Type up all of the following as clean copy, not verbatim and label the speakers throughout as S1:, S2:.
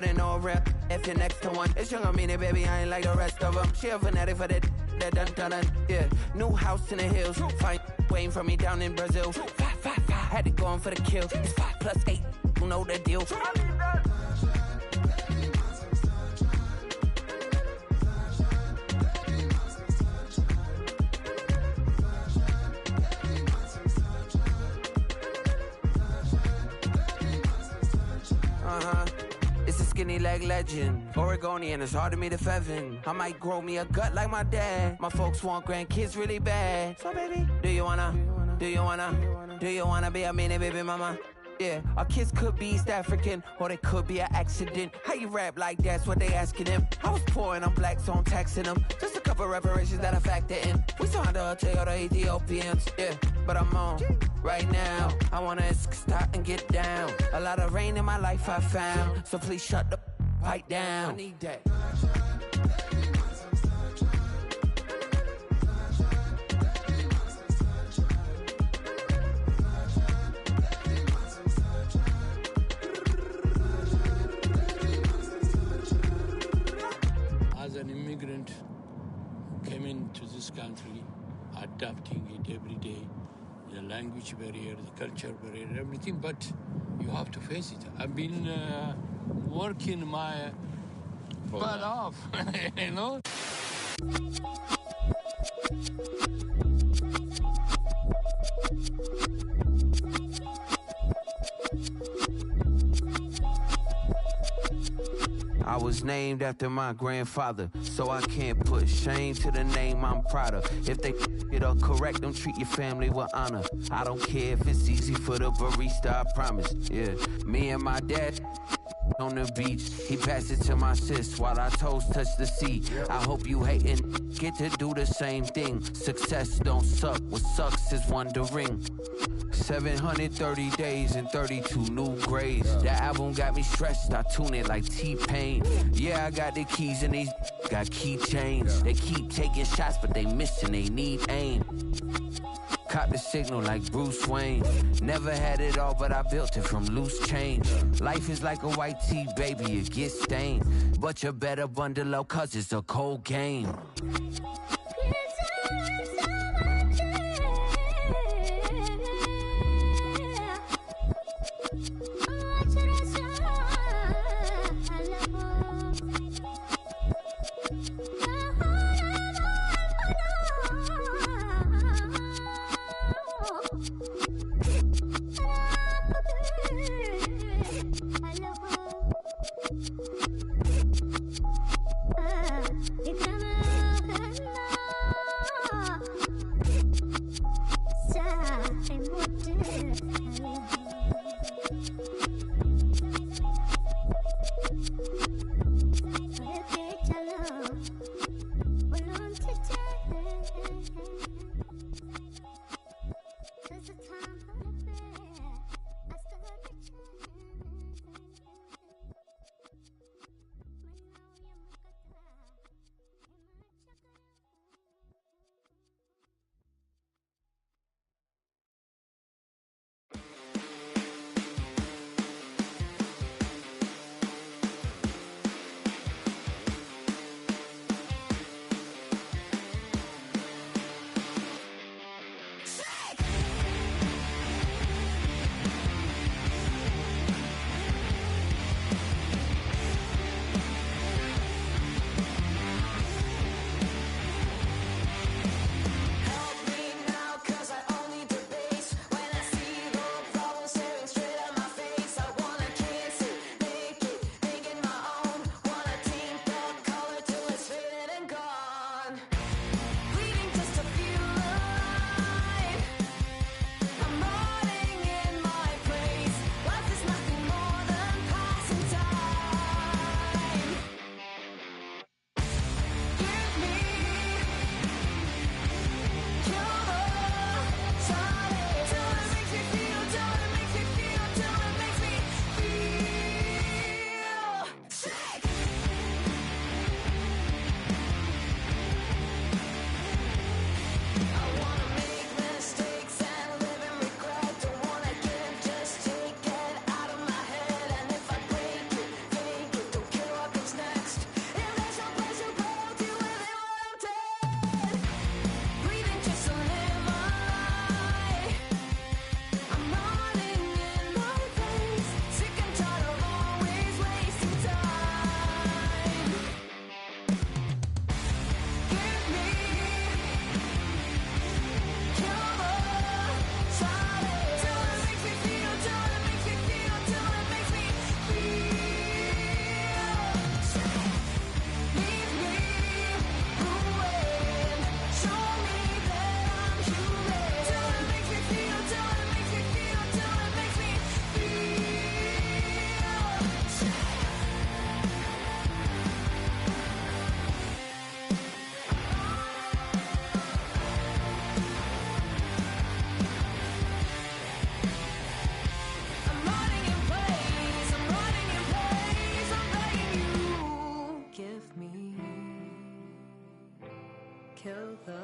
S1: ain't no real. If you're next to one, it's young, I mean it, baby, I ain't like the rest of them. She a fanatic for that dun. Yeah, new house in the hills. Fine, waiting for me down in Brazil. 5, had to go on for the kill. It's 5 + 8, you know the deal. It's a skinny leg legend, Oregonian, it's hard to meet a Fevin. I might grow me a gut like my dad. My folks want grandkids really bad. So baby, do you wanna be a mini baby mama? Yeah, our kids could be East African, or they could be an accident. How you rap like that's what they asking him. I was poor and I'm black, so I'm taxing them. Just a couple reparations that I factor in. We saw the Toyota Ethiopians, yeah, but I'm on right now. I wanna stop and get down. A lot of rain in my life I found, so please shut the pipe down. I need that.
S2: As an immigrant, came into this country, adapting it every day, the language barrier, the culture barrier, everything, but you have to face it. I've been working my butt off, you know?
S1: I was named after my grandfather, so I can't put shame to the name I'm proud of. If they it up correct, don't treat your family with honor. I don't care if it's easy for the barista, I promise. Yeah, me and my dad on the beach, he passed it to my sis while our toes touch the sea. I hope you hatin' get to do the same thing. Success don't suck, what sucks is wondering. 730 days and 32 new grades. That album got me stressed, I tune it like T-Pain. Yeah, I got the keys and these got keychains. They keep taking shots, but they missing, they need aim. Caught the signal like Bruce Wayne. Never had it all, but I built it from loose change. Life is like a white tee, baby, it gets stained. But you better bundle up, cause it's a cold game.
S3: It's kill them.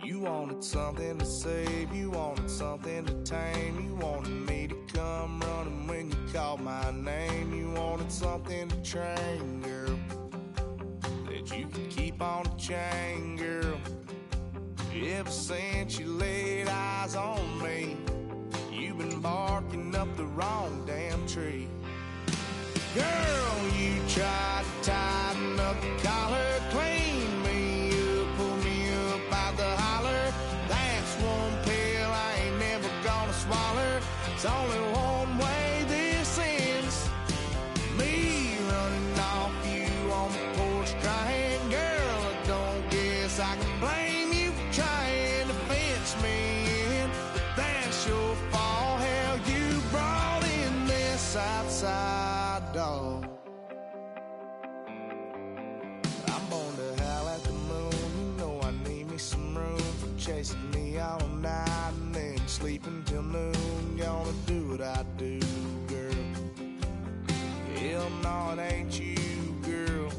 S4: You wanted something to save, you wanted something to tame. You wanted me to come running when you called my name. You wanted something to train, girl, that you could keep on the chain, girl. Ever since you laid eyes on me, you've been barking up the wrong damn tree. Girl, you tried to tighten up the collar, clean me up, pull me up out the holler. That's one pill I ain't never gonna swallow. It's only one way this ends. Me running off you on the porch crying. Girl, I don't guess I can blame you for trying to fence me in, but that's your fault. Hell, you brought in this outside dog. I'm born to howl at the moon. You know I need me some room for chasing me all night and then sleeping till noon. Gonna do what I do, girl. Hell no, it ain't you, girl.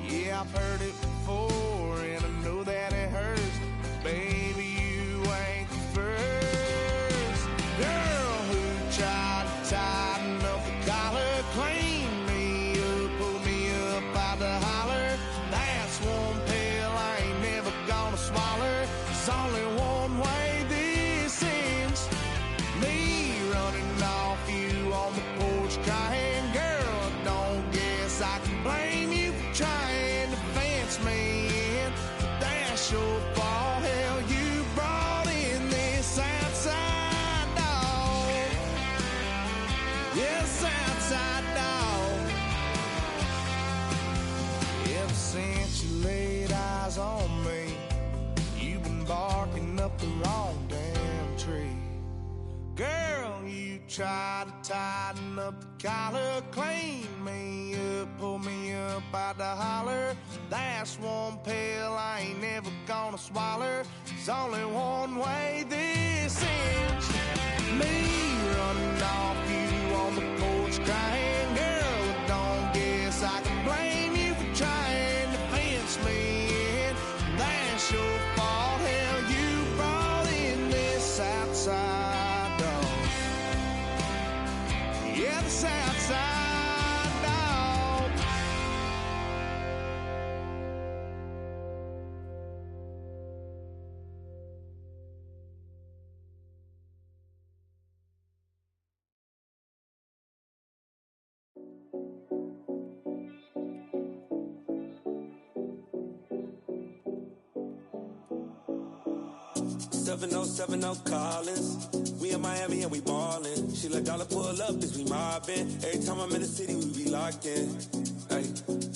S4: Yeah, I've heard it before and I know that it hurts. Baby, you ain't the first girl who tried to tighten up the collar, clean me up, pull me up out the holler. That's one pill I ain't never gonna swallow. There's only one way this ends. Me running off you on the porch crying. Girl, I don't guess I can blame you for trying to fence me in, but that's your fault. Hell, you brought in this outside dog. Yes, outside dog. Ever since you laid eyes on me, you've been barking up the wrong damn tree. Girl, you tried to tighten up the collar, clean me up, pull me up out the holler. That's one pill I ain't never gonna swallow. There's only one way this ends. Me running off you on the porch crying. Girl, I don't guess I can blame you for trying to fence me in. That's your fault. Hell, you brought in this outside dog. Yeah, this outside dog.
S5: Seven oh Collins. We in Miami and we ballin'. She let dollar pull up, bitch, we mobbin'. Every time I'm in the city, we be locked in. Ay,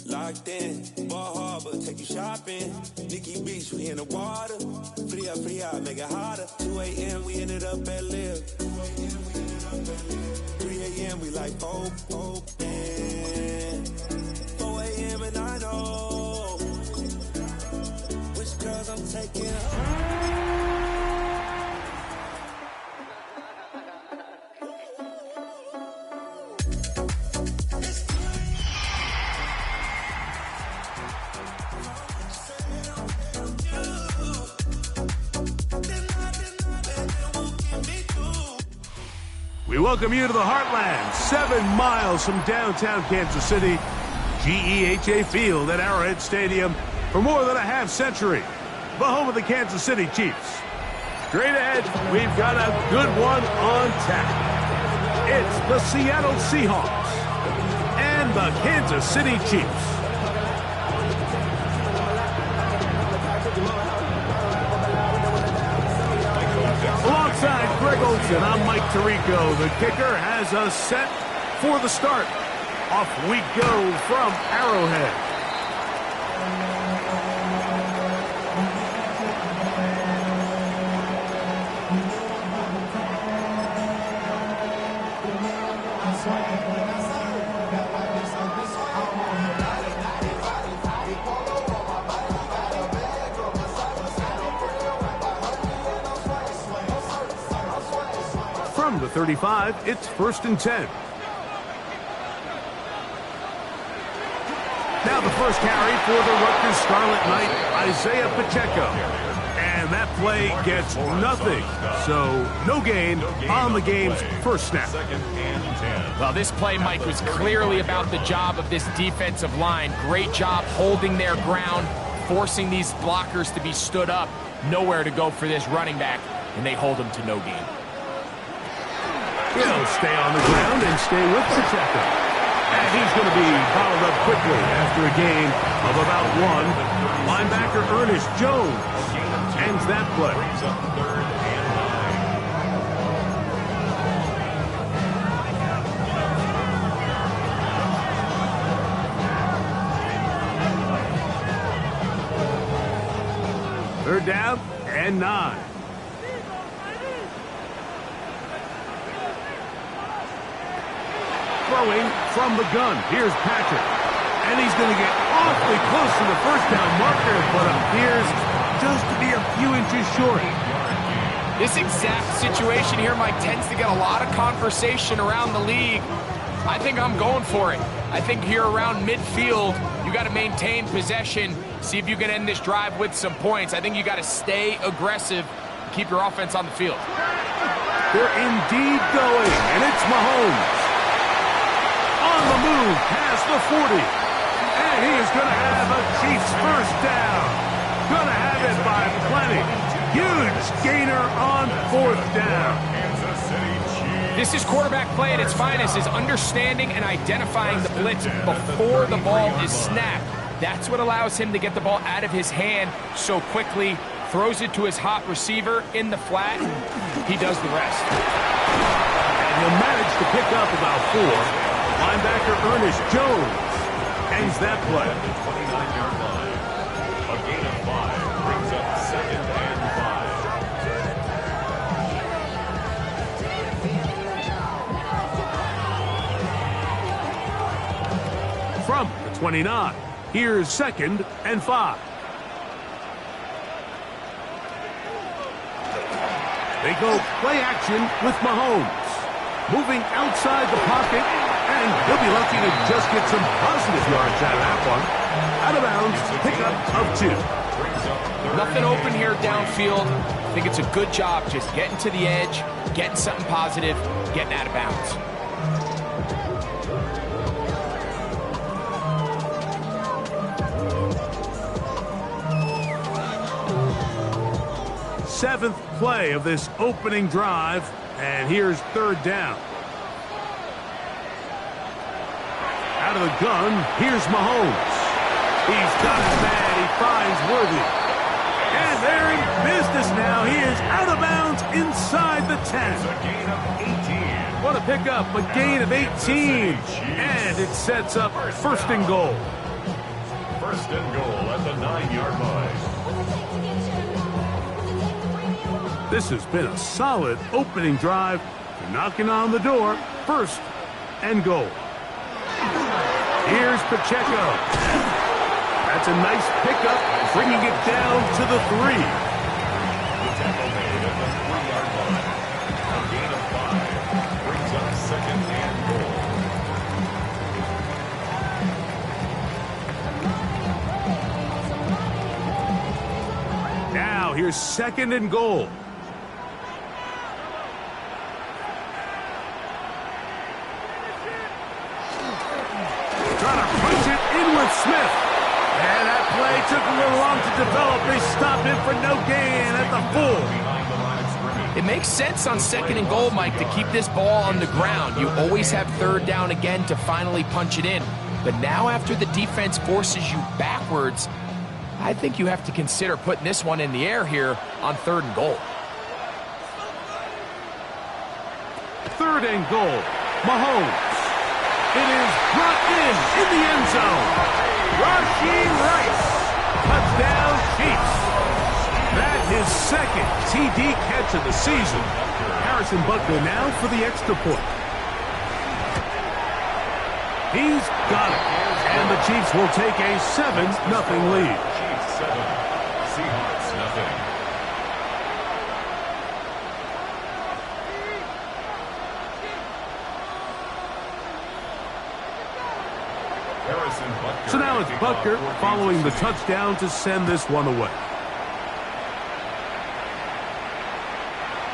S5: locked in. Ball Harbor, take you shopping. Nikki Beach, we in the water. Free up, make it hotter. 2 a.m., we ended up at Live. 3 a.m., we like open. 4 a.m. and I know which girls I'm taking home.
S6: We welcome you to the Heartland, 7 miles from downtown Kansas City, GEHA Field at Arrowhead Stadium for more than a half century, the home of the Kansas City Chiefs. Straight ahead, we've got a good one on tap. It's the Seattle Seahawks and the Kansas City Chiefs. Greg Olson, I'm Mike Tirico. The kicker has us set for the start. Off we go from Arrowhead. From the 35, it's 1st and 10. Now the first carry for the Rutgers Scarlet Knight, Isaiah Pacheco. And that play gets nothing. So no gain on the game's first snap.
S3: Well, this play, Mike, was clearly about the job of this defensive line. Great job holding their ground, forcing these blockers to be stood up. Nowhere to go for this running back, and they hold him to no gain.
S6: He'll stay on the ground and stay with Pacheco. And he's going to be bottled up quickly after a gain of about 1. Linebacker Ernest Jones ends that play. Third down and 9. Throwing from the gun. Here's Patrick. And he's going to get awfully close to the first down marker, but appears just to be a few inches short.
S3: This exact situation here, Mike, tends to get a lot of conversation around the league. I think I'm going for it. I think here around midfield, you got to maintain possession, see if you can end this drive with some points. I think you got to stay aggressive, keep your offense on the field.
S6: They're indeed going, and it's Mahomes. On the move past the 40. And he is going to have a Chiefs first down. Going to have it by plenty. Huge gainer on 4th down.
S3: This is quarterback play at its finest, is understanding and identifying the blitz before the ball is snapped. That's what allows him to get the ball out of his hand so quickly, throws it to his hot receiver in the flat. He does the rest.
S6: And he'll manage to pick up about 4. Linebacker Ernest Jones ends that play.
S7: The 29-yard line. A gain of 5 brings up 2nd and 5.
S6: From the 29, here's 2nd and 5. They go play action with Mahomes. Moving outside the pocket, and he'll be lucky to just get some positive yards out of that one. Out of bounds, pickup of 2.
S3: Nothing open here downfield. I think it's a good job just getting to the edge, getting something positive, getting out of bounds.
S6: Seventh play of this opening drive, and here's 3rd down. Out of the gun, here's Mahomes. He's got his man, he finds Worthy. And they're in business now. He is out of bounds inside the 10.
S7: It's a gain of 18.
S6: What a pickup, a gain of 18. And it sets up 1st and goal.
S7: 1st and goal at the 9-yard line.
S6: This has been a solid opening drive. Knocking on the door, 1st and goal. Here's Pacheco. That's a nice pickup, bringing it down to the 3.
S7: The tackle made at the 3-yard line. A gain of 5 brings up 2nd and goal.
S6: Now here's 2nd and goal. Smith. And that play took a little long to develop. They stopped it for no gain at the 4.
S3: It makes sense on 2nd and goal, Mike, to keep this ball on the ground. You always have 3rd down again to finally punch it in. But now after the defense forces you backwards, I think you have to consider putting this one in the air here on 3rd and goal.
S6: 3rd and goal. Mahomes. It is brought in the end zone. Rashee Rice. Touchdown, Chiefs. That his 2nd TD catch of the season. Harrison Butker now for the extra point. He's got it. And the Chiefs will take a 7-0 lead.
S7: Chiefs 7, Seahawks nothing.
S6: So now it's Butker following the touchdown to send this one away.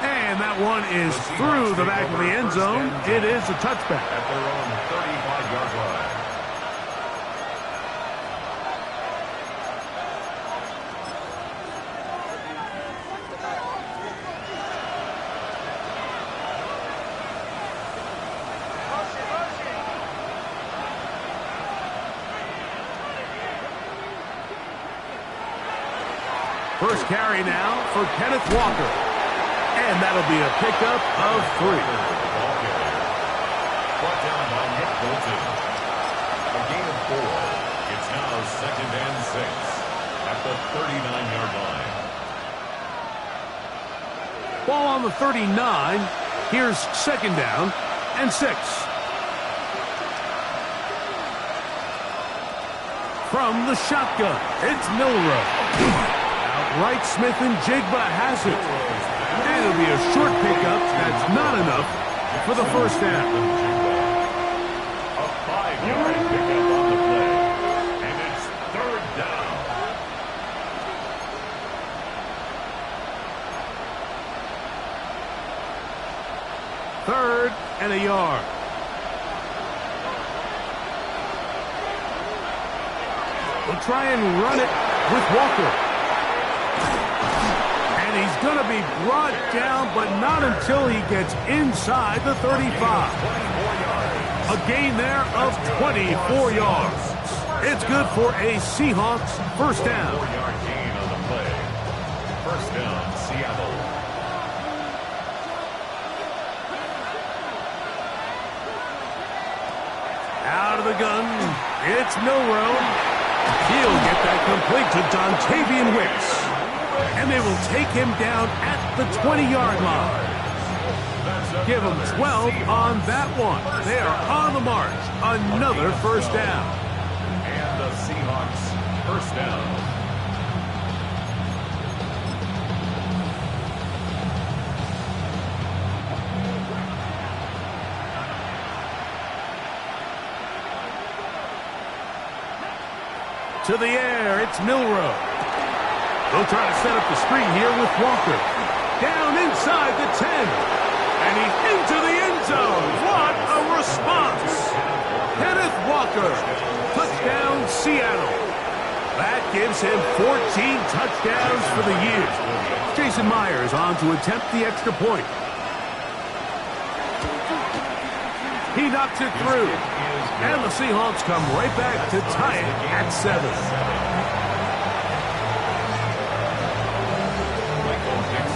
S6: And that one is through the back of the end zone. It is a touchback.
S7: At their own 35-yard line.
S6: First carry now for Kenneth Walker. And that'll be a pickup of 3.
S7: Brought down by Nick Bolton. A gain of 4. It's now 2nd and 6 at the 39-yard line.
S6: Ball on the 39. Here's 2nd down and 6. From the shotgun, it's Milroe. Right, Smith and Jigba has it. And it'll be a short pickup. That's not enough for the 1st down.
S7: A 5-yard pickup on the play. And it's 3rd down.
S6: Third and a yard. We'll try and run it with Walker. He's going to be brought down, but not until he gets inside the 35. A gain there of 24 yards. It's good for a Seahawks 1st down.
S7: 4-yard gain on the play. 1st down, Seattle.
S6: Out of the gun, it's Milroe. He'll get that complete to Dontavian Wicks. And they will take him down at the 20-yard line. Give him 12 on that one. They are on the march. Another 1st down.
S7: And the Seahawks 1st down.
S6: To the air, it's Milroe. They'll try to set up the screen here with Walker. Down inside the 10. And he's into the end zone. What a response. Kenneth Walker. Touchdown, Seattle. That gives him 14 touchdowns for the year. Jason Myers on to attempt the extra point. He knocks it through. And the Seahawks come right back to tie it at 7.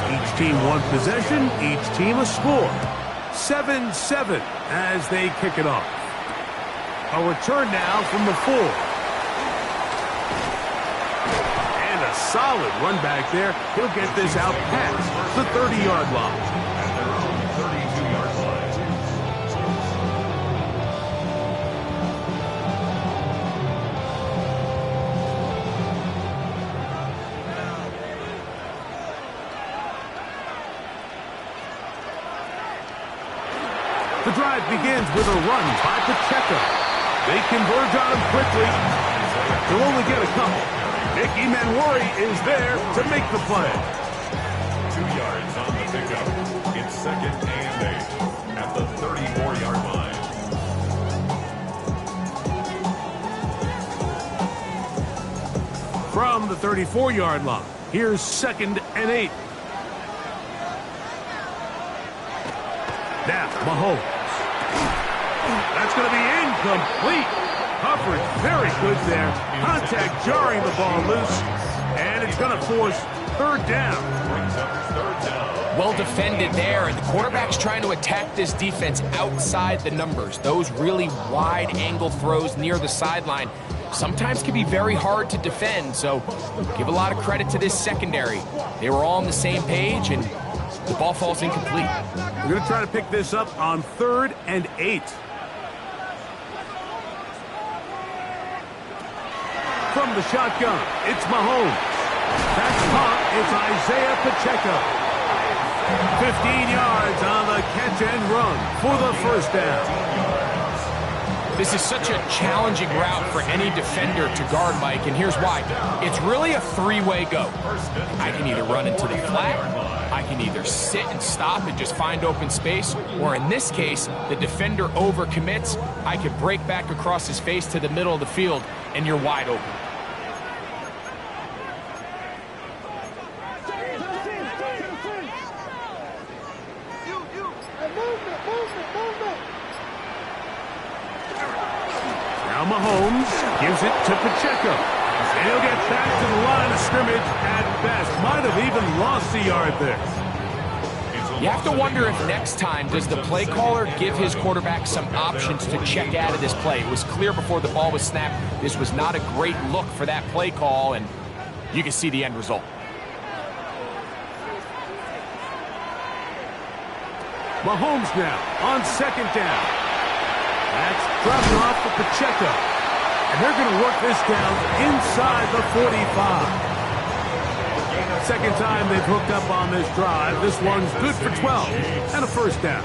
S6: Each team one possession, each team a score. 7-7 as they kick it off. A return now from the 4. And a solid run back there. He'll get this out past the 30-yard line.
S7: At their own 32-yard line.
S6: The drive begins with a run by Pacheco. They converge on him quickly. They'll only get a couple. Nicky Manwari is there to make the play.
S7: 2 yards on the pickup. It's 2nd and 8 at the 34-yard line.
S6: From the 34-yard line, here's 2nd and 8. Now, Mahomes. That's going to be incomplete. Coverage very good there. Contact jarring the ball loose. And it's going to force 3rd down.
S7: Brings up 3rd down.
S3: Well defended there, and the quarterback's trying to attack this defense outside the numbers. Those really wide angle throws near the sideline sometimes can be very hard to defend, so give a lot of credit to this secondary. They were all on the same page, and the ball falls incomplete.
S6: We're going to try to pick this up on 3rd and 8. From the shotgun, it's Mahomes. That's caught. It's Isaiah Pacheco. 15 yards on the catch and run for the first down.
S3: This is such a challenging route for any defender to guard, Mike, and here's why. It's really a three-way go. I can either run into the flat, I can either sit and stop and just find open space, or in this case, the defender overcommits. I could break back across his face to the middle of the field, and you're wide open.
S6: Now Mahomes gives it to Pacheco. And he'll get back to the line of scrimmage at best. Might have even lost a yard there.
S3: You have to wonder if next time does the play caller give his quarterback some options to check out of this play. It was clear before the ball was snapped this was not a great look for that play call, and you can see the end result.
S6: Mahomes now on 2nd down. That's dropped off for Pacheco. And they're going to work this down inside the 45. Second time they've hooked up on this drive. This one's good for 12 and a first down.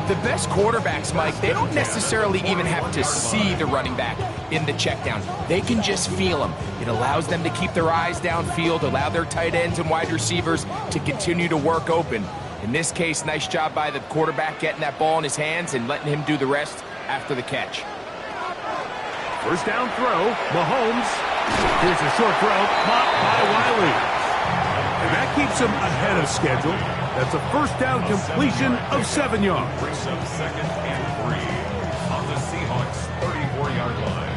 S3: The best quarterbacks, Mike, they don't necessarily even have to see the running back in the check down. They can just feel him. It allows them to keep their eyes downfield, allow their tight ends and wide receivers to continue to work open. In this case, nice job by the quarterback getting that ball in his hands and letting him do the rest after the catch.
S6: First down throw, Mahomes. Here's a short throw, caught by Wiley. And that keeps him ahead of schedule. That's a first down completion of 7 yards.
S7: Brings up 2nd and 3 on the Seahawks' 34-yard line.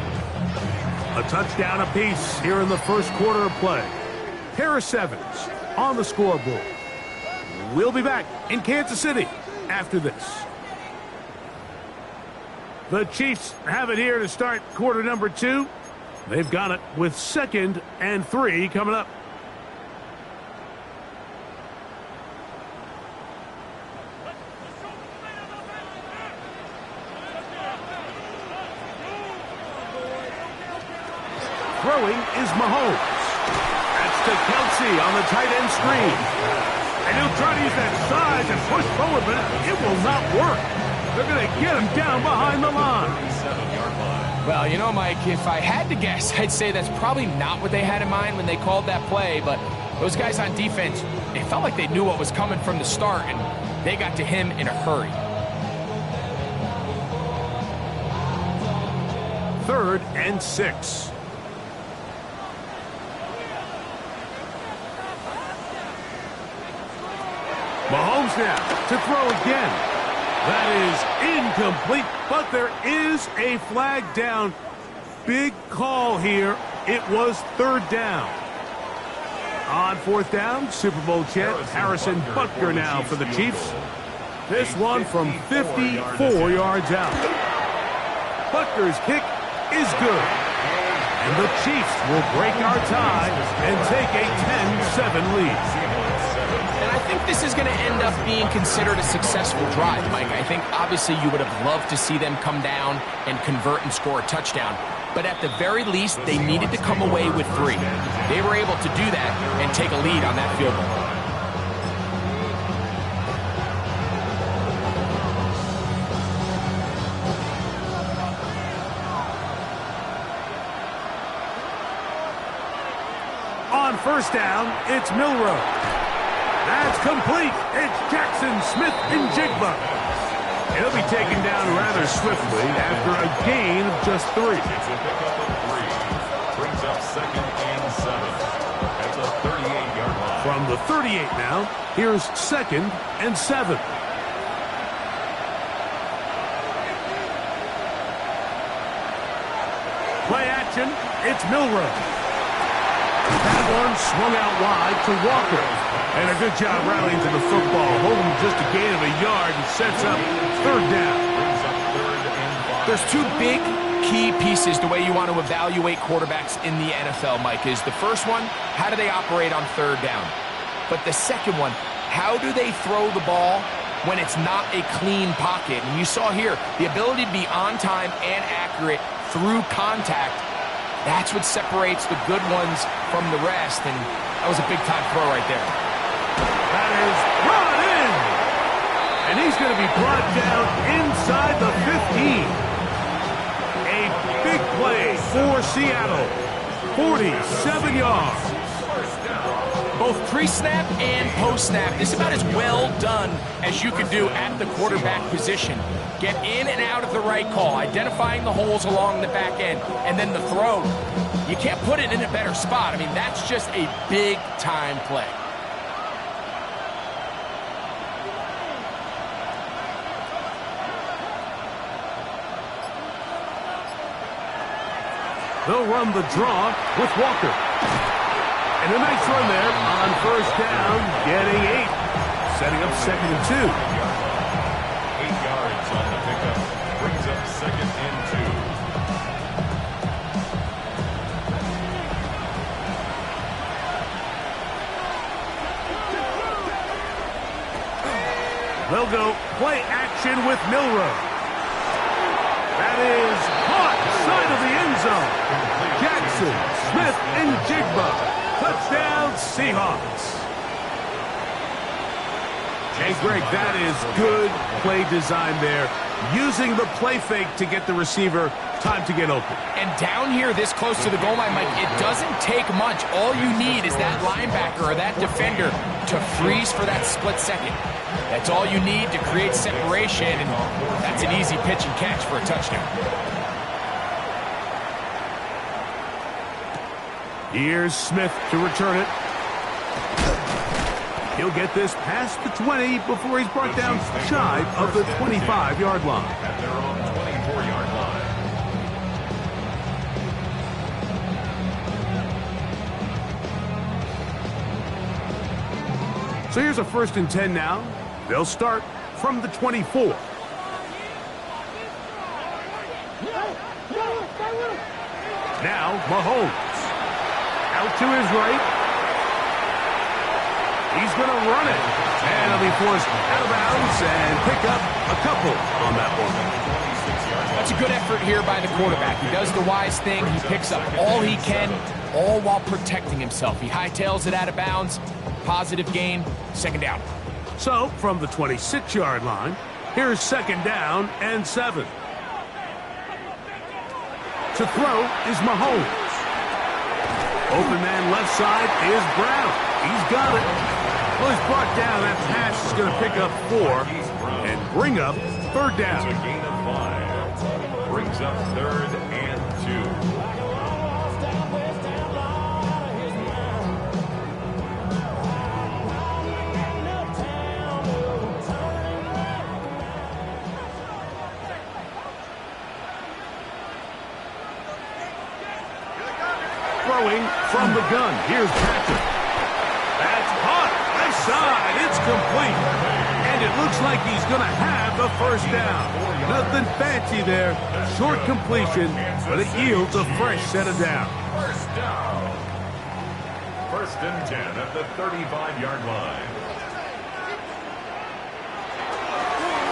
S6: A touchdown apiece here in the first quarter of play. Harris Evans on the scoreboard. We'll be back in Kansas City after this. The Chiefs have it here to start quarter number 2. They've got it with 2nd and 3 coming up. Throwing is Mahomes. That's to Kelsey on the tight end screen. And he'll try to use that size and push forward, but it will not work. They're going to get him down behind the line.
S3: Well, you know, Mike, if I had to guess, I'd say that's probably not what they had in mind when they called that play, but those guys on defense, it felt like they knew what was coming from the start, and they got to him in a hurry.
S6: 3rd and 6. Mahomes now to throw again. That is incomplete, but there is a flag down. Big call here. It was 3rd down. On 4th down, Super Bowl champ Harrison Butker now for the Chiefs. This one from 54 yards out. Butker's kick is good. And the Chiefs will break our tie and take a 10-7 lead.
S3: And I think this is going to end up being considered a successful drive, Mike. I think obviously you would have loved to see them come down and convert and score a touchdown. But at the very least, they needed to come away with 3. They were able to do that and take a lead on that field goal.
S6: On 1st down, it's Milroe. That's complete. It's Jackson Smith-Njigba. He'll be taken down rather swiftly after a gain of just 3.
S7: It's a pickup of 3. Brings up 2nd and 7 at the 38-yard line.
S6: From the 38 now, here's 2nd and 7. Play action. It's Milroe. That one swung out wide to Walker. And a good job rallying to the football, holding just a gain of a yard and sets up third down.
S3: There's two big key pieces the way you want to evaluate quarterbacks in the NFL, Mike, is the first one, how do they operate on third down? But the second one, how do they throw the ball when it's not a clean pocket? And you saw here, the ability to be on time and accurate through contact, that's what separates the good ones from the rest, and that was a big-time throw right there.
S6: That is brought in! And he's going to be brought down inside the 15. A big play for Seattle. 47 yards.
S3: Both pre-snap and post-snap, this is about as well done as you could do at the quarterback position. Get in and out of the right call, identifying the holes along the back end, and then the throw. You can't put it in a better spot. I mean, that's just a big-time play.
S6: They'll run the draw with Walker. And a nice run there on first down, getting 8. Setting up 2nd and 2.
S7: 8 yards on the pickup. Brings up 2nd and
S6: 2. They'll go play action with Milroe. That is caught side of the end zone. Jackson, Smith, and Jigba. Touchdown, Seahawks. And Greg, that is good play design there. Using the play fake to get the receiver time to get open.
S3: And down here this close to the goal line, Mike, it doesn't take much. All you need is that linebacker or that defender to freeze for that split second. That's all you need to create separation, and that's an easy pitch and catch for a touchdown.
S6: Here's Smith to return it. He'll get this past the 20 before he's brought down shy of the 25-yard line.
S7: At their own 24-yard line.
S6: So here's a 1st and 10 now. They'll start from the 24. Now Mahomes. Out to his right. He's going to run it. And he'll be forced out of bounds and pick up a couple on that one.
S3: That's a good effort here by the quarterback. He does the wise thing. He picks up all he can, all while protecting himself. He hightails it out of bounds. Positive gain. 2nd down.
S6: So, from the 26-yard line, here's 2nd down and 7. To throw is Mahomes. Open man left side is Brown. He's got it. Well, he's brought down. That pass is going to pick up 4 and bring up 3rd down.
S7: It's a gain of 5. Brings up 3rd and 2.
S6: Throwing from the gun. Here's Patrick. That's hot. Left side. It's complete. And it looks like he's going to have the 1st down. Nothing fancy there. Short completion, but it yields a fresh set of downs.
S7: 1st down. 1st and 10 at the 35-yard line.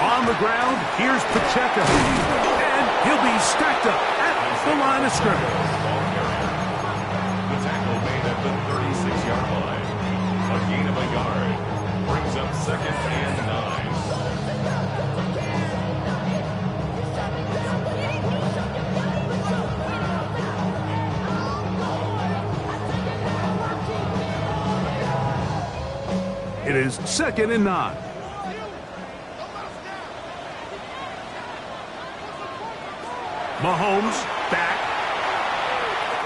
S6: On the ground, here's Pacheco. And he'll be stacked up at the line of scrimmage.
S7: The tackle made at the 36-yard line. A gain of a yard. Brings up 2nd and 9.
S6: It is 2nd and 9. Mahomes back.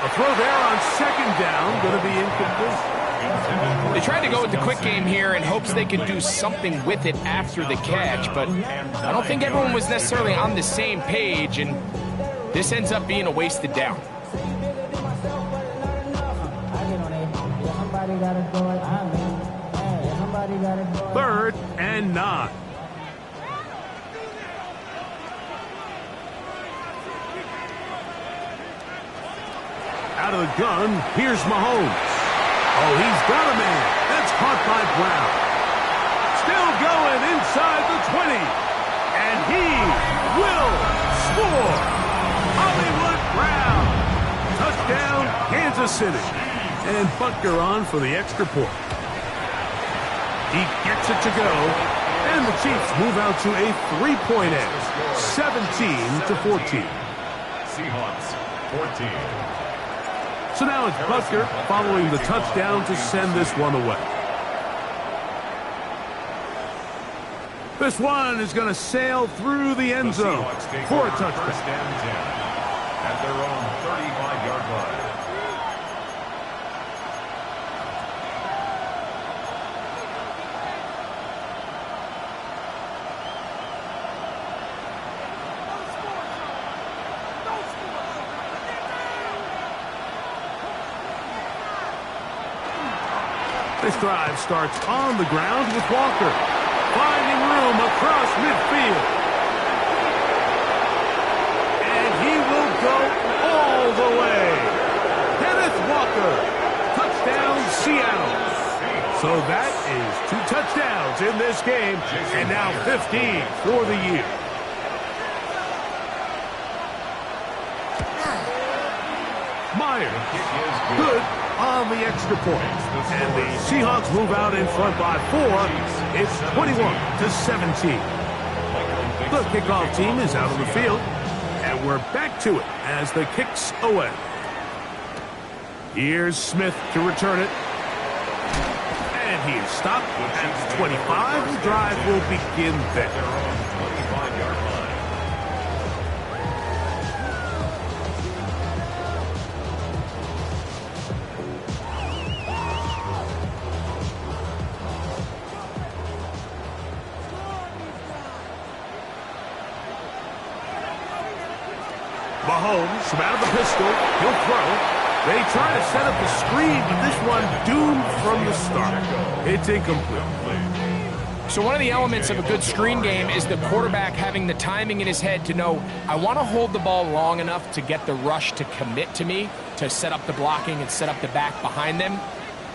S6: A throw there on 2nd down, going to be incomplete.
S3: They tried to go with the quick game here in hopes they could do something with it after the catch, but I don't think everyone was necessarily on the same page, and this ends up being a wasted down.
S6: 3rd and 9. Out of the gun, here's Mahomes. Oh, he's got a man. That's caught by Brown. Still going inside the 20. And he will score. Hollywood Brown. Touchdown, Kansas City. And Butker on for the extra point. He gets it to go. And the Chiefs move out to a 3-point edge. 17-14.
S7: Seahawks, 14.
S6: So now it's Butker following the touchdown to send this one away. This one is going to sail through the end zone for a touchdown.
S7: First and 10 at their own 35-yard line.
S6: This drive starts on the ground with Walker, finding room across midfield. And he will go all the way. Kenneth Walker, touchdown Seattle. So that is 2 touchdowns in this game, and now 15 for the year. Myers, good on the extra point. And the Seahawks move out in front by 4. It's 21-17. The kickoff team is out on the field, and we're back to it as the kick's away. Here's Smith to return it. And he is stopped at the 25. The drive will begin there. Mahomes from out of the pistol. He'll throw. They try to set up the screen, but this one doomed from the start. It's incomplete.
S3: So one of the elements of a good screen game is the quarterback having the timing in his head to know, I want to hold the ball long enough to get the rush to commit to me, to set up the blocking and set up the back behind them.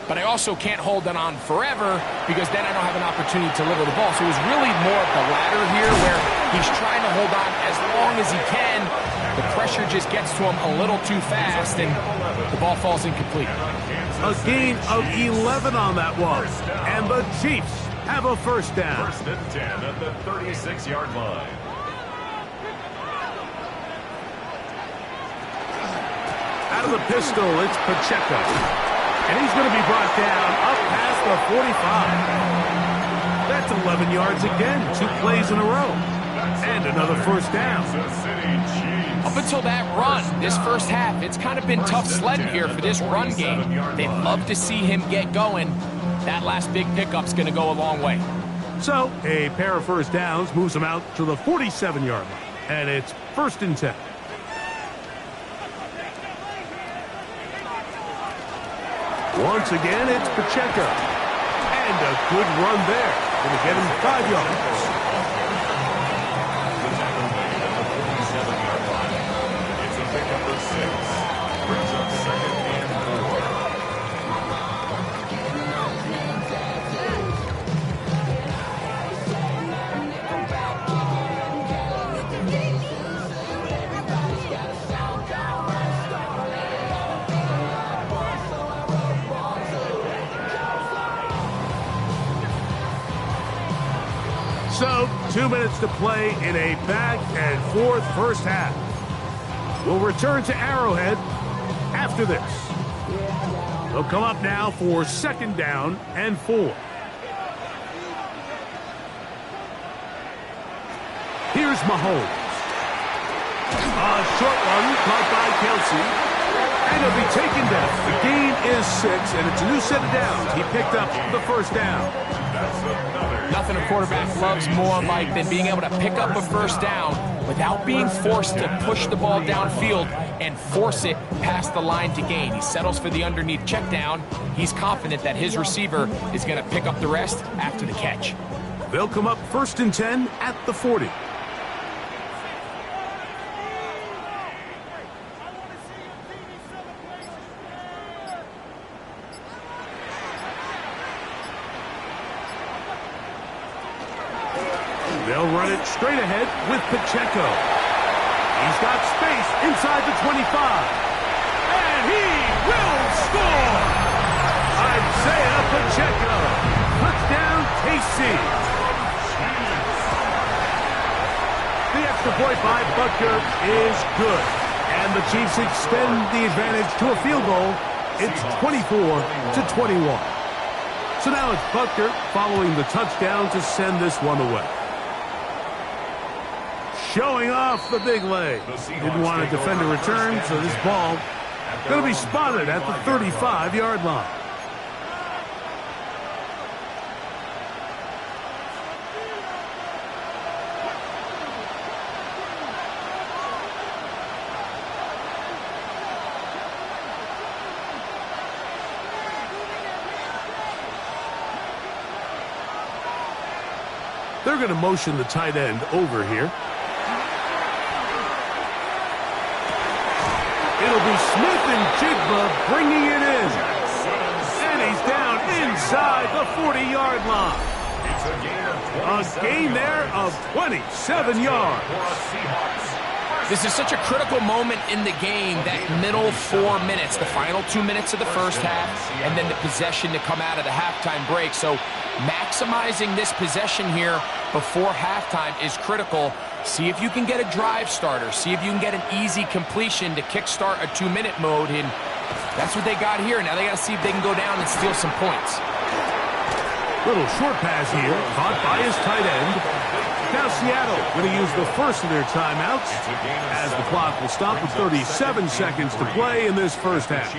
S3: But I also can't hold it on forever because then I don't have an opportunity to deliver the ball. So it was really more of the latter here where he's trying to hold on as long as he can. The pressure just gets to him a little too fast and the ball falls incomplete.
S6: A gain of 11 on that one. And the Chiefs have a first down.
S7: First and 10 at the 36-yard line.
S6: Out of the pistol, it's Pacheco. And he's going to be brought down up past the 45. That's 11 yards again, 2 plays in a row. And another first down.
S3: Up until that run, this first half, it's kind of been tough sledding here for this run game. They'd love to see him get going. That last big pickup's going to go a long way.
S6: So, a pair of first downs moves them out to the 47-yard line. And it's first and 10. Once again, it's Pacheco. And a good run there. Going to get him 5 yards.
S7: It's a pickup of 6. Brings up second and 4.
S6: So, 2 minutes to play in a back-and-forth first half. We'll return to Arrowhead after this. They'll come up now for second down and 4. Here's Mahomes. A short one caught by Kelsey. And he'll be taken down. The gain is 6, and it's a new set of downs. He picked up the first down.
S3: Nothing a quarterback loves more, Mike, than being able to pick up a first down without being forced to push the ball downfield and force it past the line to gain. He settles for the underneath check down. He's confident that his receiver is going to pick up the rest after the catch.
S6: They'll come up 1st and 10 at the 40. They'll run it straight ahead with Pacheco. He's got space inside the 25. And he will score! Isaiah Pacheco. Touchdown, KC. The extra point by Butker is good. And the Chiefs extend the advantage to a field goal. It's 24-21. So now it's Butker following the touchdown to send this one away. Showing off the big leg. Didn't want to defend a return, so this ball going to be spotted at the 35-yard line. They're going to motion the tight end over here. It'll be Smith and Jigba bringing it in. And he's down inside the 40-yard line. A gain there of 27 yards.
S3: This is such a critical moment in the game, that middle 4 minutes, the final 2 minutes of the first half, and then the possession to come out of the halftime break. So maximizing this possession here before halftime is critical. See if you can get a drive starter. See if you can get an easy completion to kickstart a 2-minute mode. And that's what they got here. Now they got to see if they can go down and steal some points.
S6: Little short pass here, caught by his tight end. Now Seattle going to use the first of their timeouts as the clock will stop with 37 seconds to play in this first half.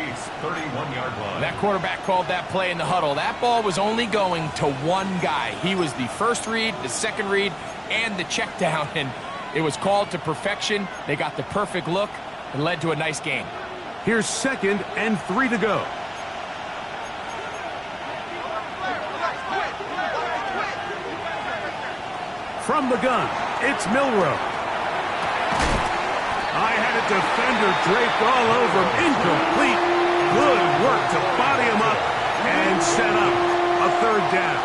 S3: That quarterback called that play in the huddle. That ball was only going to one guy. He was the first read, the second read, and the check down, and it was called to perfection. They got the perfect look and led to a nice game.
S6: Here's 2nd and 3 to go. From the gun, it's Milroe. I had a defender draped all over him. Incomplete. Good work to body him up and set up a 3rd down.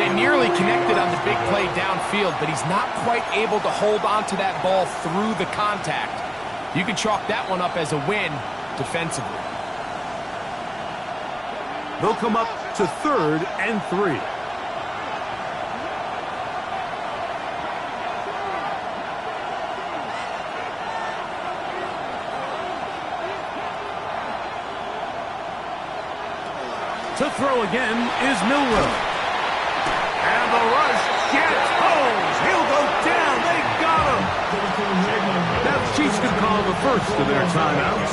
S3: They nearly connected on the big play downfield, but he's not quite able to hold on to that ball through the contact. You can chalk that one up as a win defensively.
S6: They'll come up to 3rd and 3. To throw again is Milroe. And the rush gets Holmes. He'll go down. They got him. Now the Chiefs can call the first of their timeouts.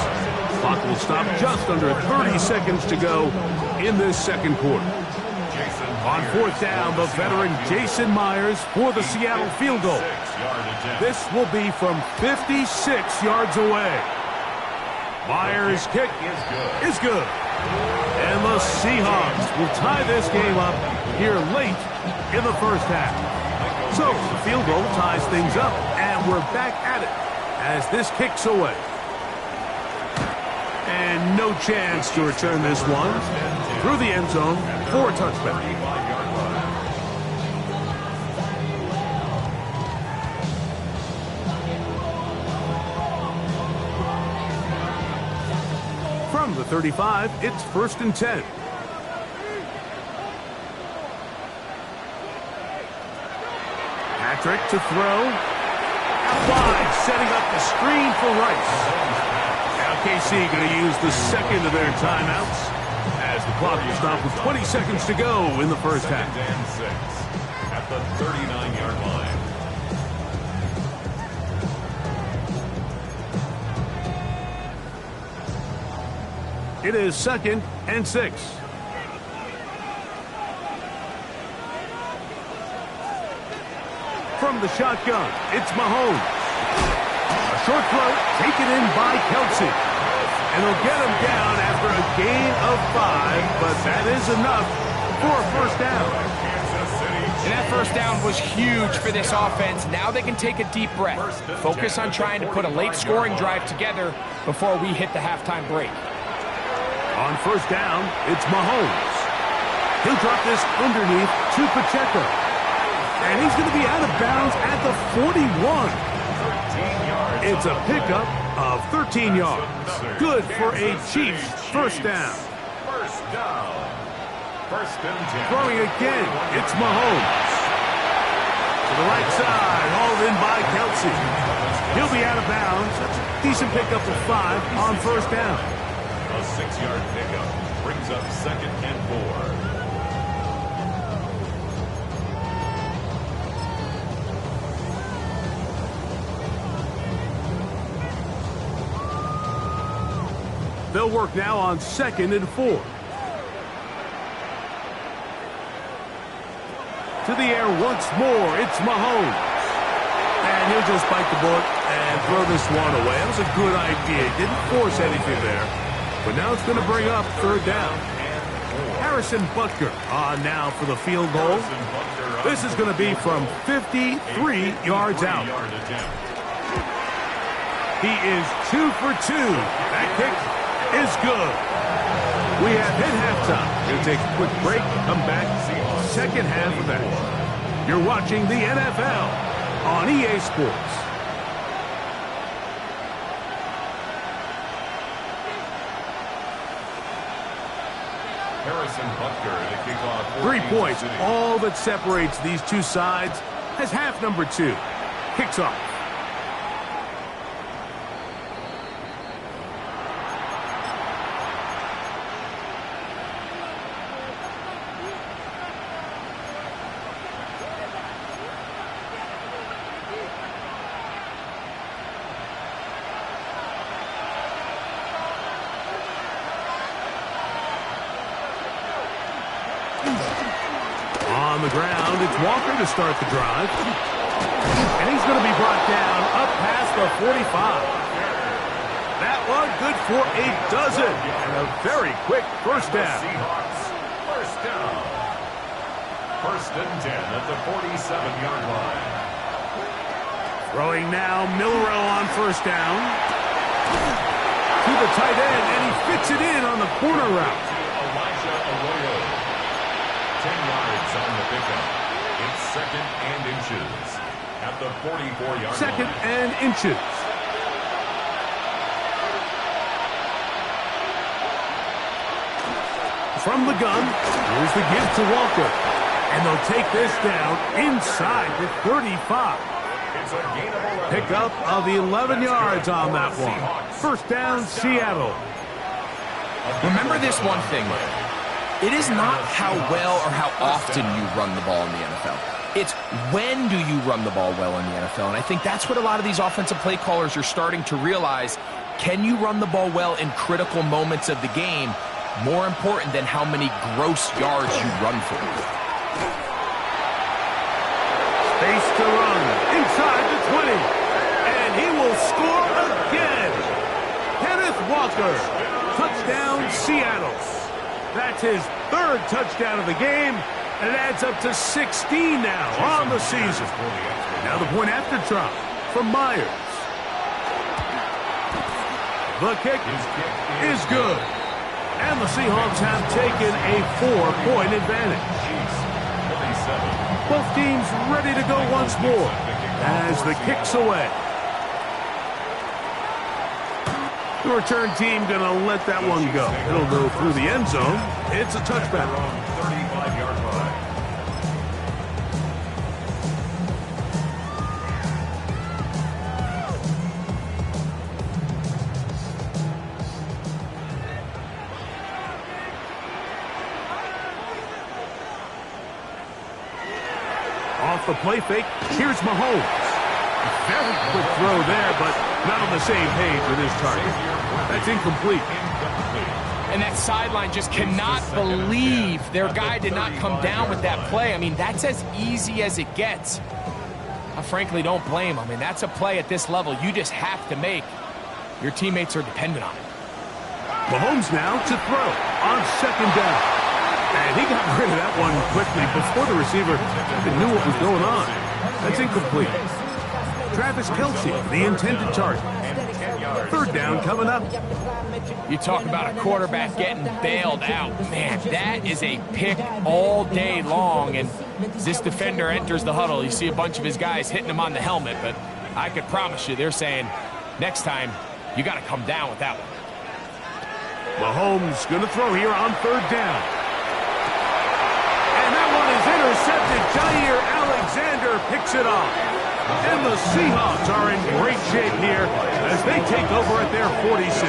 S6: Clock will stop just under 30 seconds to go in this second quarter. On 4th down, the veteran Jason Myers for the Seattle field goal. This will be from 56 yards away. Myers' kick is good. And the Seahawks will tie this game up here late in the first half. So the field goal ties things up, and we're back at it as this kicks away. And no chance to return this one through the end zone for a touchback. From the 35, it's 1st and 10. Patrick to throw. Wide, setting up the screen for Rice. Now KC going to use the second of their timeouts as the clock will stop with 20 seconds to go in the first half.
S7: 2nd and 6 at the 39-yard line.
S6: It is 2nd and 6. From From the shotgun, it's Mahomes. A short throw taken in by Kelsey. And he'll get him down after a gain of 5, but that is enough for a first down.
S3: And that first down was huge for this offense. Now they can take a deep breath. Focus on trying to put a late scoring drive together before we hit the halftime break.
S6: On first down, it's Mahomes. He'll drop this underneath to Pacheco. And he's going to be out of bounds at the 41. It's a pickup of 13 yards. Good for a Chiefs first down.
S7: First and 10.
S6: Throwing again, it's Mahomes. To the right side, hauled in by Kelsey. He'll be out of bounds. That's a decent pickup of 5 on first down.
S7: A 6-yard pickup brings up 2nd and 4.
S6: They'll work now on 2nd and 4. To the air once more, it's Mahomes. And he'll just bite the bullet and throw this one away. That was a good idea. Didn't force anything there. But now it's going to bring up 3rd down. Harrison Butker on now for the field goal. This is going to be from 53 yards out. He is 2 for 2. That kick is good. We have hit halftime. We'll take a quick break. Come back. Second half of that. You're watching the NFL on EA Sports.
S7: Harrison Butker to kick off.
S6: 3 points. All that separates these two sides as half number 2 kicks off. On the ground, it's Walker to start the drive. And he's going to be brought down up past the 45. That one good for a dozen. And a very quick first down.
S7: First down. 1st and 10 at the 47-yard line.
S6: Throwing now, Milrow on first down. To the tight end, and he fits it in on the corner route.
S7: 10 yards on the pickup. It's 2nd and inches at the 44-yard line.
S6: 2nd and inches. From the gun, here's the give to Walker. And they'll take this down inside the 35.
S7: It's a gain of 11.
S6: Pickup of 11 yards on that one. First down, Seattle.
S3: Remember this one thing. It is not how well or how often you run the ball in the NFL. It's when do you run the ball well in the NFL. And I think that's what a lot of these offensive play callers are starting to realize. Can you run the ball well in critical moments of the game? More important than how many gross yards you run for.
S6: Space to run inside the 20. And he will score again. Kenneth Walker. Touchdown, Seattle. That's his 3rd touchdown of the game, and it adds up to 16 now on the season. Now the point after try from Myers. The kick is good. And the Seahawks have taken a 4-point advantage. Both teams ready to go once more as the kick's away. The return team going to let that one go. It'll go through the end zone. It's a touchback.
S7: 35-yard line.
S6: Off the play fake, here's Mahomes. Very quick throw there, but not on the same page with his target. That's incomplete.
S3: And that sideline just cannot believe their guy did not come down with that play. I mean, that's as easy as it gets. A frankly don't blame him. And that's a play at this level you just have to make. Your teammates are dependent on it.
S6: Mahomes now to throw on second down. And he got rid of that one quickly before the receiver even knew what was going on. That's incomplete. Travis Kelce, the intended target. Third down coming up.
S3: You talk about a quarterback getting bailed out. Man, that is a pick all day long. And as this defender enters the huddle, you see a bunch of his guys hitting him on the helmet. But I could promise you, they're saying, next time, you got to come down with that one.
S6: Mahomes going to throw here on third down. And that one is intercepted. Jair Alexander picks it off. And the Seahawks are in great shape here as they take over at their 46.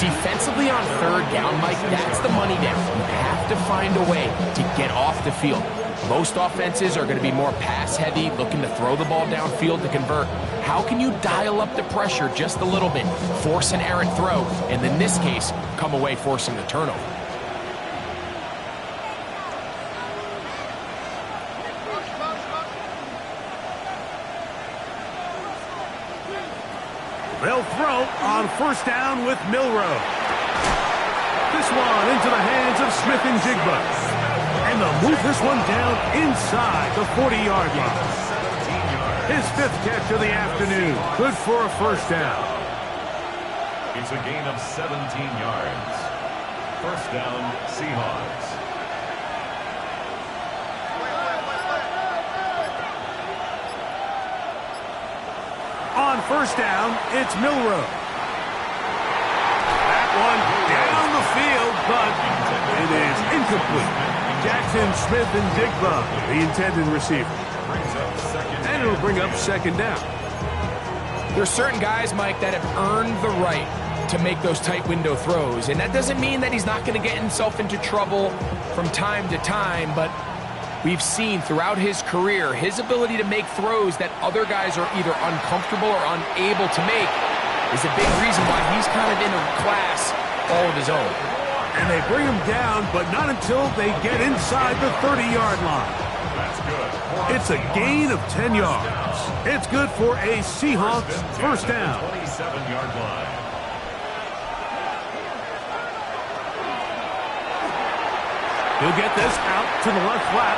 S3: Defensively on third down, Mike, that's the money down. You have to find a way to get off the field. Most offenses are going to be more pass-heavy, looking to throw the ball downfield to convert. How can you dial up the pressure just a little bit, force an errant throw, and in this case, come away forcing the turnover?
S6: They'll throw on first down with Milroe. This one into the hands of Smith and Jigba. And they'll move this one down inside the 40-yard line. His fifth catch of the afternoon. Good for a first down.
S7: It's a gain of 17 yards. First down, Seahawks.
S6: On first down, it's Milroe. That one down the field, but it is incomplete. Jackson, Smith, and Jigba, the intended receiver. And it'll bring up second down.
S3: There's certain guys, Mike, that have earned the right to make those tight window throws. And that doesn't mean that he's not going to get himself into trouble from time to time, but we've seen throughout his career his ability to make throws that other guys are either uncomfortable or unable to make is a big reason why he's kind of in a class all of his own.
S6: And they bring him down, but not until they get inside the 30-yard line.
S7: That's good.
S6: It's a gain of 10 yards. It's good for a Seahawks first down.
S7: 27-yard line.
S6: He'll get this out to the left flat.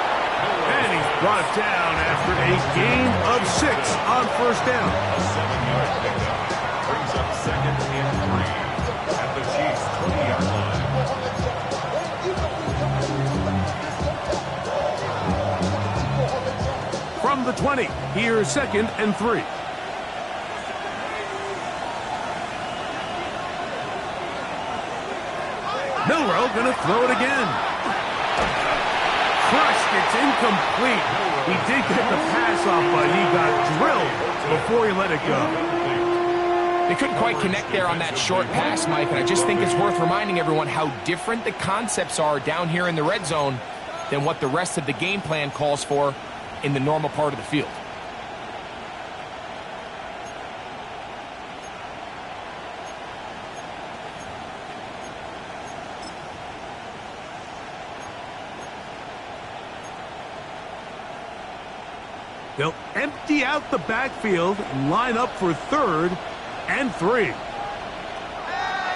S6: And he's brought down after a gain of 6 on first down.
S7: A 7-yard pickup brings up second and 3 at the Chiefs' 20-yard line.
S6: From the 20, here's second and 3. Milroe gonna throw it again. Crushed, it's incomplete. He did get the pass off, but he got drilled before he let it go.
S3: They couldn't quite connect there on that short pass, Mike, and I just think it's worth reminding everyone how different the concepts are down here in the red zone than what the rest of the game plan calls for in the normal part of the field.
S6: They'll empty out the backfield, line up for third and 3.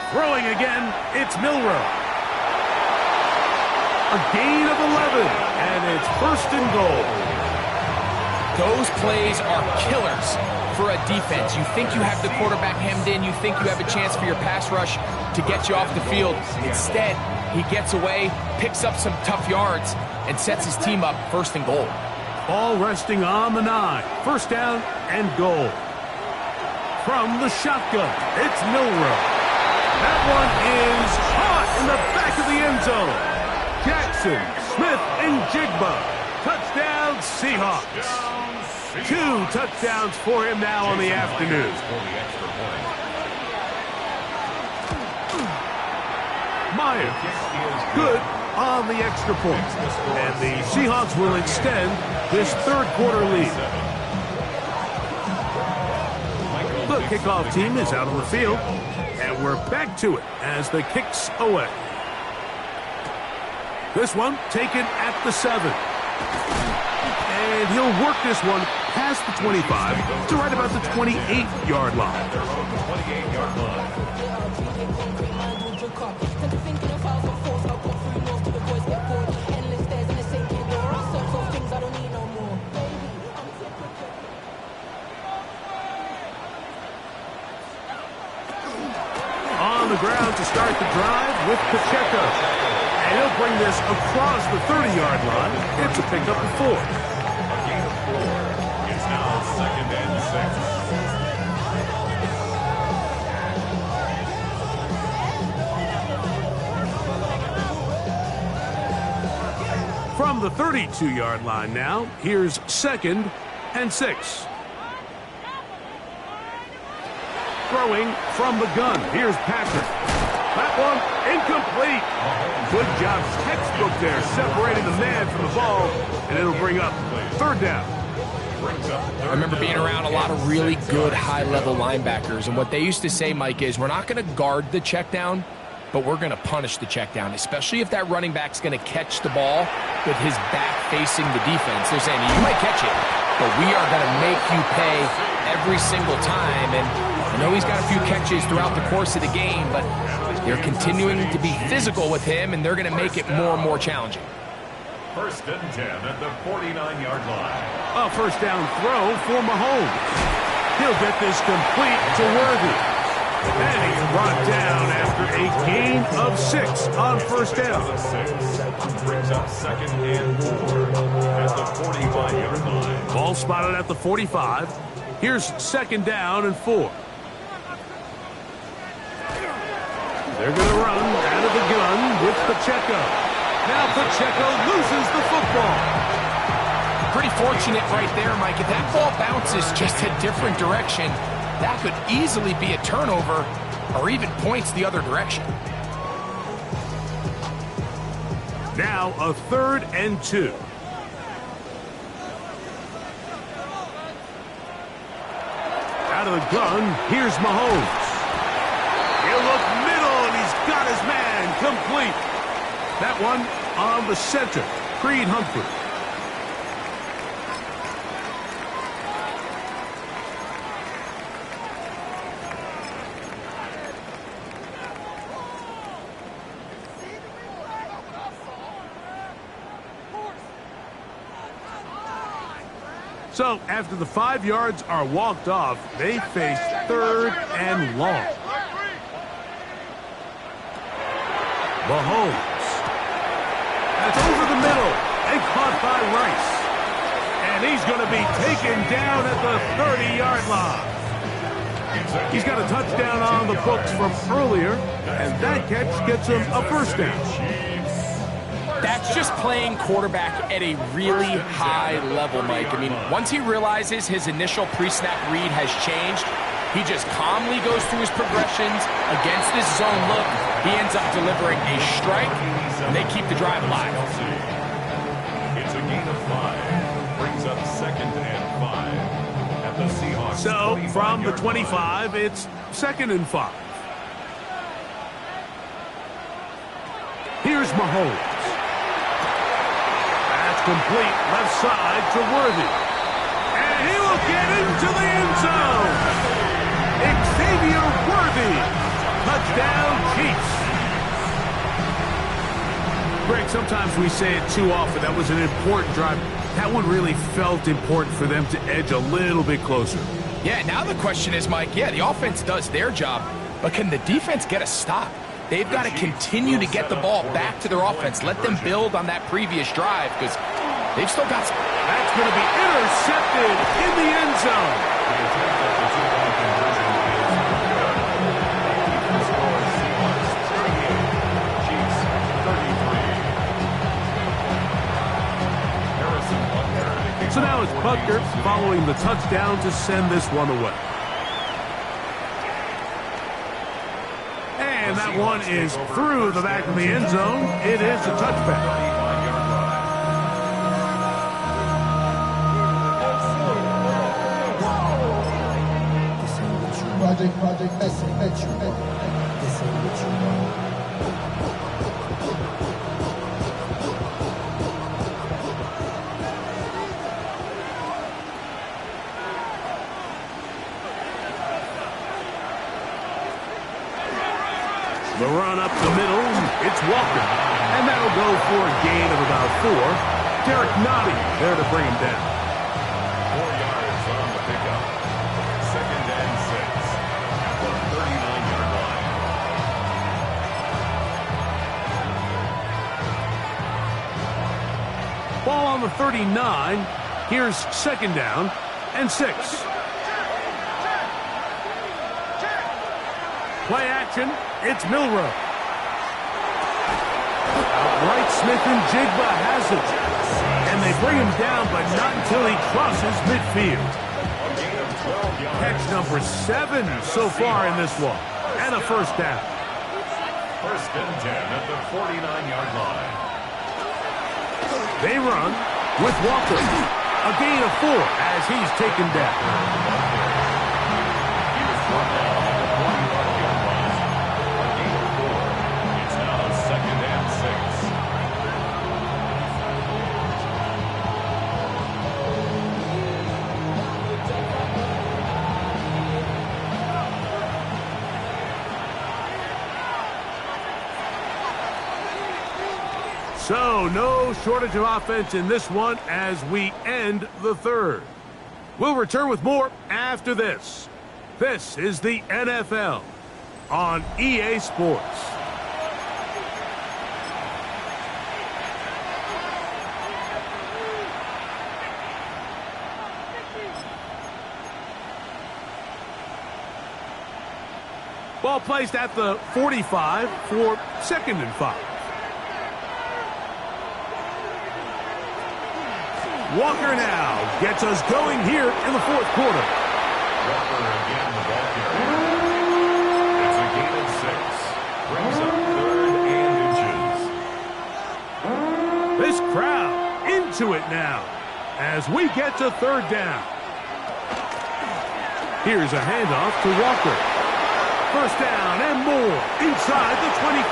S6: Throwing again, it's Milroe. A gain of 11, and it's first and goal.
S3: Those plays are killers for a defense. You think you have the quarterback hemmed in, you think you have a chance for your pass rush to get you off the field. Instead, he gets away, picks up some tough yards, and sets his team up first and goal.
S6: All resting on the 9. First down and goal. From the shotgun, it's Milroe. That one is hot in the back of the end zone. Jackson, Smith, and Jigba. Touchdown, Seahawks. 2 touchdowns for him now on the afternoon. Myers, good on the extra point. And the Seahawks will extend this third quarter lead. The kickoff team is out on the field, and we're back to it as the kick's away. This one taken at the 7. And he'll work this one past the 25 to right about the 28-yard line.
S7: They're on the 28-yard line.
S6: On the ground to start the drive with Pacheco. And he'll bring this across the 30-yard line. It's a pickup of 4.
S7: A gain of 4. It's now 2nd and 6.
S6: From the 32-yard line now, here's 2nd and 6. Throwing from the gun. Here's Patrick. That one incomplete. Good job, textbook there, separating the man from the ball, and it'll bring up 3rd down.
S3: I remember being around a lot of really good high-level linebackers, and what they used to say, Mike, is we're not going to guard the check down, but we're going to punish the check down, especially if that running back's going to catch the ball with his back facing the defense. They're saying, you might catch it, but we are going to make you pay every single time. And I know he's got a few catches throughout the course of the game, but they're continuing to be physical with him, and they're going to make it more and more challenging.
S7: 1st and 10 at the 49-yard line.
S6: A 1st down throw for Mahomes. He'll get this complete to Worthy. And he's brought down after a gain of 6 on 1st down.
S7: 6 brings up 2nd and 4 at the 45-yard line.
S6: Ball spotted at the 45. Here's 2nd down and 4. They're going to run out of the gun with Pacheco. Now Pacheco loses the football.
S3: Pretty fortunate right there, Mike. If that ball bounces just a different direction, that could easily be a turnover or even points the other direction.
S6: Now a 3rd and 2. Out of the gun, here's Mahomes. He'll look middle, and he's got his man complete. That one on the center, Creed Humphrey. So, after the 5 yards are walked off, they face 3rd and long. Mahomes. That's over the middle and caught by Rice. And he's going to be taken down at the 30-yard line. He's got a touchdown on the books from earlier, and that catch gets him a 1st down.
S3: That's just playing quarterback at a really high level, Mike. I mean, once he realizes his initial pre-snap read has changed, he just calmly goes through his progressions against this zone look. He ends up delivering a strike, and they keep the drive alive.
S7: It's a gain of 5. Brings up 2nd and 5 at the Seahawks.
S6: So, from the 25, it's 2nd and 5. Here's Mahomes. Complete left side to Worthy. And he will get into the end zone. Xavier Worthy. Touchdown, Chiefs. Greg, sometimes we say it too often. That was an important drive. That one really felt important for them to edge a little bit closer.
S3: Yeah, now the question is, Mike, yeah, the offense does their job, but can the defense get a stop? They've got to continue to get the ball back to their offense. Let them build on that previous drive because they've still got some.
S6: That's going to be intercepted in the end zone. So now it's Buckner following the touchdown to send this one away. And that one is through the back of the end zone. It is a touchback.
S8: Project, this ain't what you want.
S6: The run up the middle, it's Walker. And that'll go for a gain of about 4. Derek Nottie there to bring him down.
S7: 4 yards on the pickup. 2nd and 6 at the 39-yard line.
S6: Ball on the 39. Here's 2nd down and 6. Play action. It's Milrow. Outright Smith and Jigba has it. And they bring him down, but not until he crosses midfield. Catch number 7 so far in this one. And a first down.
S7: 1st and 10 at the 49-yard line.
S6: They run with Walker. A gain of 4 as he's taken down.
S7: He was brought down at the 41-yard line. A gain of 4. It's now 2nd and 6.
S6: So, no shortage of offense in this one as we end the 3rd. We'll return with more after this. This is the NFL on EA Sports. Ball placed at the 45 for 2nd and 5. Walker now gets us going here in the 4th quarter.
S7: Walker again the ball carrier. It's a gain of 6. Brings up 3rd and inches.
S6: This crowd into it now as we get to 3rd down. Here's a handoff to Walker. 1st down and more inside the 25.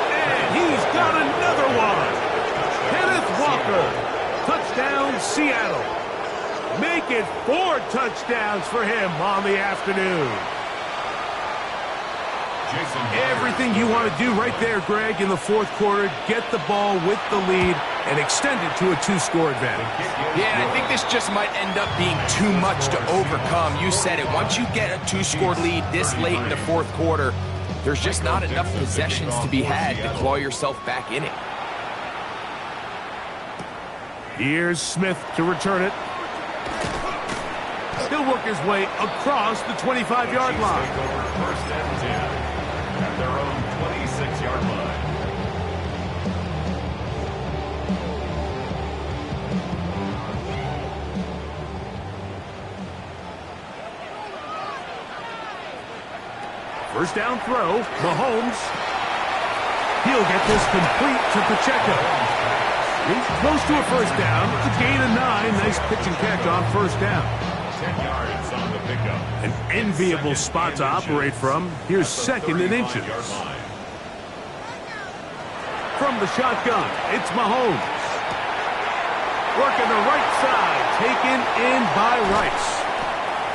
S6: And he's got another one. Kenneth Walker. Touchdown, Seattle. Make it 4 touchdowns for him on the afternoon. Everything you want to do right there, Greg, in the 4th quarter. Get the ball with the lead and extend it to a 2-score advantage.
S3: Yeah, I think this just might end up being too much to overcome. You said it. Once you get a 2-score lead this late in the 4th quarter, there's just not enough possessions to be had to claw yourself back in it.
S6: Here's Smith to return it. He'll work his way across the 25-yard line.
S7: 1st and 10 at their own 26-yard line.
S6: First down throw, Mahomes. He'll get this complete to Pacheco. He's close to a first down. It's a gain of 9. Nice pitch and catch on 1st down.
S7: 10 yards on the pickup.
S6: An enviable spot to operate from. Here's 2nd and inches. From the shotgun, it's Mahomes. Working the right side, taken in by Rice.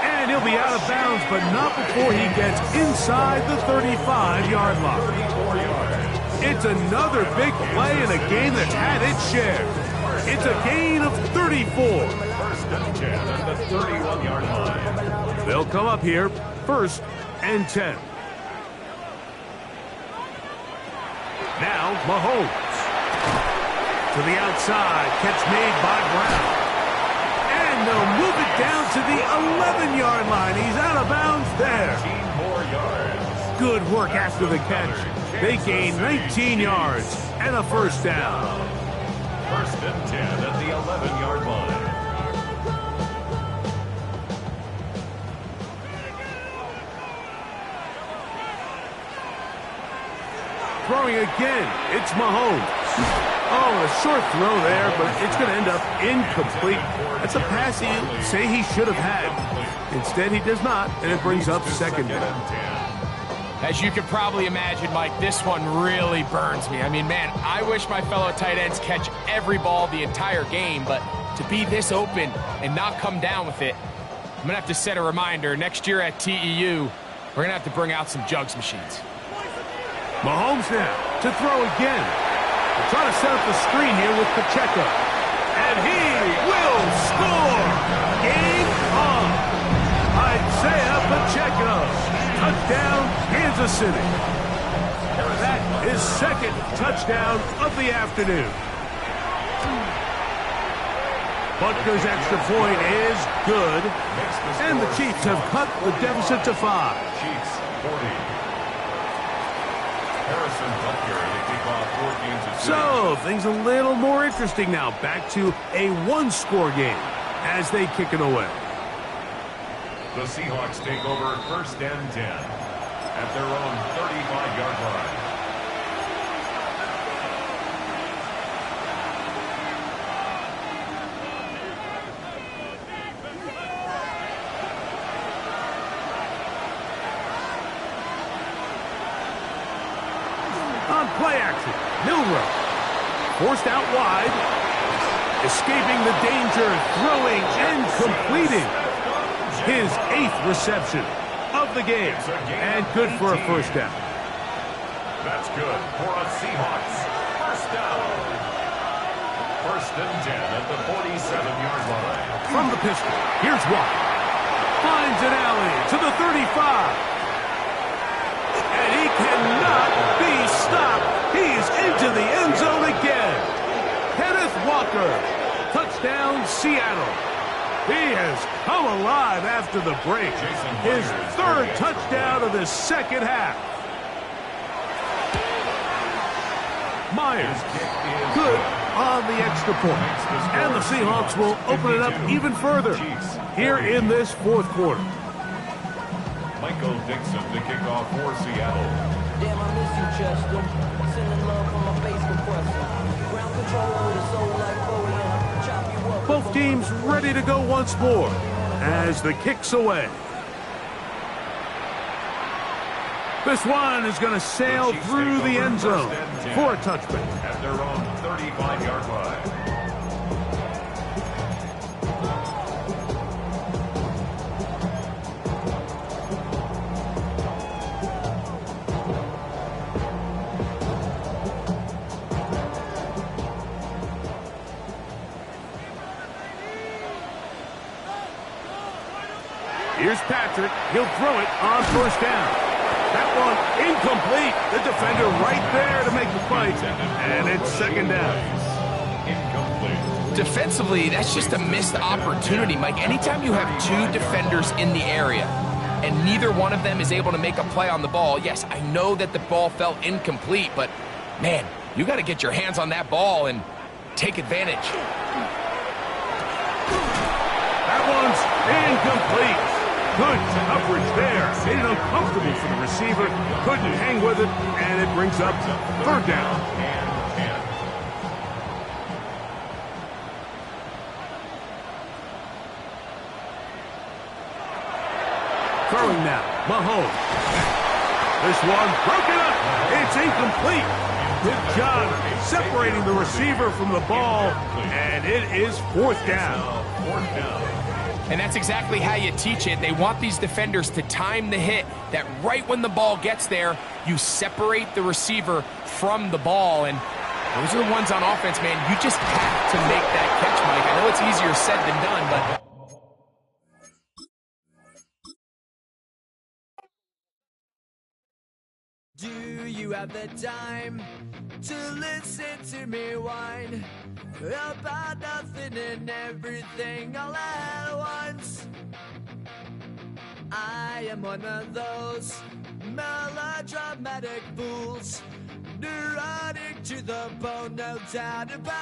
S6: And he'll be out of bounds, but not before he gets inside the 35-yard line. It's another big play in a game that's had its share. It's a gain of 34.
S7: 1st and 10 at the 31-yard line.
S6: They'll come up here, 1st and 10. Now, Mahomes. To the outside, catch made by Brown. And they'll move it down to the 11-yard line. He's out of bounds there.
S7: 15 more yards.
S6: Good work after the catch. They gain 19 yards and a first down.
S7: 1st and 10 at the 11-yard line.
S6: Throwing again, it's Mahomes. Oh, a short throw there, but it's going to end up incomplete. That's a pass he'd say he should have had. Instead, he does not, and it brings up 2nd down.
S3: As you can probably imagine, Mike, this one really burns me. I mean, man, I wish my fellow tight ends catch every ball the entire game, but to be this open and not come down with it, I'm going to have to set a reminder. Next year at TEU, we're going to have to bring out some jugs machines.
S6: Mahomes now to throw again. They're trying to set up the screen here with Pacheco. And he will score! Game on! Isaiah Pacheco. Touchdown, Kansas City. That is second touchdown of the afternoon. Butker's extra point is good, and the Chiefs have cut the deficit to 5.
S7: Chiefs 40. Harrison Butker to kick off for Kansas City.
S6: So, things a little more interesting now. Back to a one-score game as they kick it away.
S7: The Seahawks take over first and 10 at their own 35-yard line.
S6: On play action, Milrow forced out wide, escaping the danger, throwing and completing his 8th reception of the game, and good for a first down.
S7: That's good for a Seahawks first down. First and 10 at the 47-yard line.
S6: From the pistol, here's Walker. Finds an alley to the 35. And he cannot be stopped. He's into the end zone again. Kenneth Walker. Touchdown, Seattle. He has come alive after the break. His 3rd touchdown of the second half. Myers, good on the extra point. And the Seahawks will open it up even further here in this 4th quarter.
S7: Michael Dixon to kick off for Seattle.
S9: Damn, I miss you, Chester. Sending love from my Facebook question. Ground control with a soul like Bowie, and I'll chop you up.
S6: Both teams ready to go once more as the kick's away. This one is going to sail through the end zone for a touchback.
S7: At their own 35-yard line.
S6: Here's Patrick. He'll throw it on first down. That one incomplete. The defender right there to make the fight. And it's second down.
S7: Incomplete.
S3: Defensively, that's just a missed opportunity, Mike. Anytime you have 2 defenders in the area and neither one of them is able to make a play on the ball, yes, I know that the ball felt incomplete, but, man, you got to get your hands on that ball and take advantage.
S6: That one's incomplete. Good coverage there. Made it uncomfortable for the receiver. Couldn't hang with it, and it brings up 3rd down. Throwing now, Mahomes. This one broken up. It's incomplete. Good job separating the receiver from the ball, and it is 4th down.
S7: 4th down.
S3: And that's exactly how you teach it. They want these defenders to time the hit, that right when the ball gets there, you separate the receiver from the ball. And those are the ones on offense, man. You just have to make that catch, Mike. I know it's easier said than done, but...
S10: Do you have the time to listen to me whine about nothing and everything all at once? I am one of those melodramatic fools, neurotic to the bone, no doubt about it.